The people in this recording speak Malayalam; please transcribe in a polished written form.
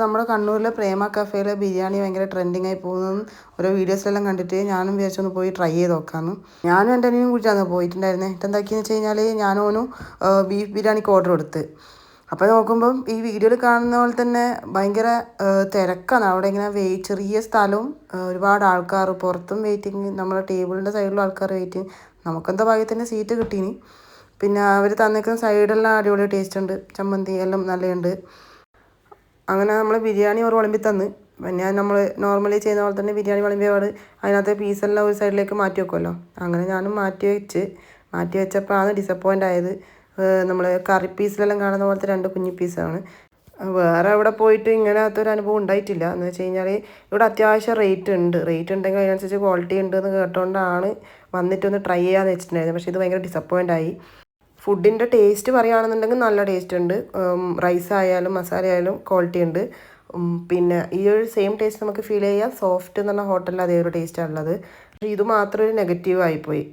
നമ്മുടെ കണ്ണൂരിലെ പ്രേമ കഫേയിലെ ബിരിയാണി ഭയങ്കര ട്രെൻഡിങ് ആയി പോകുന്നതും ഓരോ വീഡിയോസിലെല്ലാം കണ്ടിട്ട് ഞാനും വിചാരിച്ചൊന്ന് പോയി ട്രൈ ചെയ്ത് നോക്കാമെന്ന്. ഞാനും എൻ്റെ അനിയനും കൂടിയാണ് പോയിട്ടുണ്ടായിരുന്നത്. എന്താക്കിയെന്ന് വെച്ച് കഴിഞ്ഞാൽ ഞാനോനും ബീഫ് ബിരിയാണിക്ക് ഓർഡർ കൊടുത്ത്. അപ്പോൾ നോക്കുമ്പം ഈ വീഡിയോയിൽ കാണുന്ന പോലെ തന്നെ ഭയങ്കര തിരക്കാണ് അവിടെ. ഇങ്ങനെ ചെറിയ സ്ഥലവും ഒരുപാട് ആൾക്കാർ പുറത്തും വെയിറ്റിങ്, നമ്മുടെ ടേബിളിൻ്റെ സൈഡിലും ആൾക്കാർ വെയിറ്റിങ്. നമുക്കെന്തോ ഭാഗ്യത്തിന് സീറ്റ് കിട്ടീനി. പിന്നെ അവർ തന്നേക്കുന്ന സൈഡെല്ലാം അടിപൊളി ടേസ്റ്റ് ഉണ്ട്, ചമ്മന്തി എല്ലാം നല്ലതുണ്ട്. അങ്ങനെ നമ്മൾ ബിരിയാണി ഒരു വിളമ്പി തന്ന്. പിന്നെ നമ്മൾ നോർമലി ചെയ്യുന്ന പോലെ തന്നെ ബിരിയാണി വിളമ്പിയപാട് അതിനകത്ത് പീസെല്ലാം ഒരു സൈഡിലേക്ക് മാറ്റി വെക്കുമല്ലോ. അങ്ങനെ ഞാനും മാറ്റി വെച്ചപ്പോഴാണ് ഡിസപ്പോയിൻ്റ് ആയത്. നമ്മൾ കറി പീസിലെല്ലാം കാണുന്ന പോലത്തെ 2 കുഞ്ഞു പീസാണ്. വേറെ എവിടെ പോയിട്ട് ഇങ്ങനത്തൊരു അനുഭവം ഉണ്ടായിട്ടില്ല. എന്ന് വെച്ച് കഴിഞ്ഞാൽ ഇവിടെ അത്യാവശ്യം റേറ്റ് ഉണ്ടെങ്കിൽ അതിനനുസരിച്ച് ക്വാളിറ്റി ഉണ്ട് എന്ന് കേട്ടുകൊണ്ടാണ് വന്നിട്ടൊന്ന് ട്രൈ ചെയ്യാമെന്ന് വെച്ചിട്ടുണ്ടായിരുന്നത്. പക്ഷേ ഇത് ഭയങ്കര ഡിസപ്പോയിൻ്റ് ആയി. ഫുഡിൻ്റെ ടേസ്റ്റ് പറയുകയാണെന്നുണ്ടെങ്കിൽ നല്ല ടേസ്റ്റ് ഉണ്ട്. റൈസ് ആയാലും മസാല ആയാലും ക്വാളിറ്റി ഉണ്ട്. പിന്നെ ഈ ഒരു സെയിം ടേസ്റ്റ് നമുക്ക് ഫീൽ ചെയ്യാം സോഫ്റ്റ് എന്ന് പറഞ്ഞ ഹോട്ടലിൽ അതേ ഒരു ടേസ്റ്റാണ് ഉള്ളത്. പക്ഷേ ഇത് മാത്രം ഒരു നെഗറ്റീവ് ആയിപ്പോയി.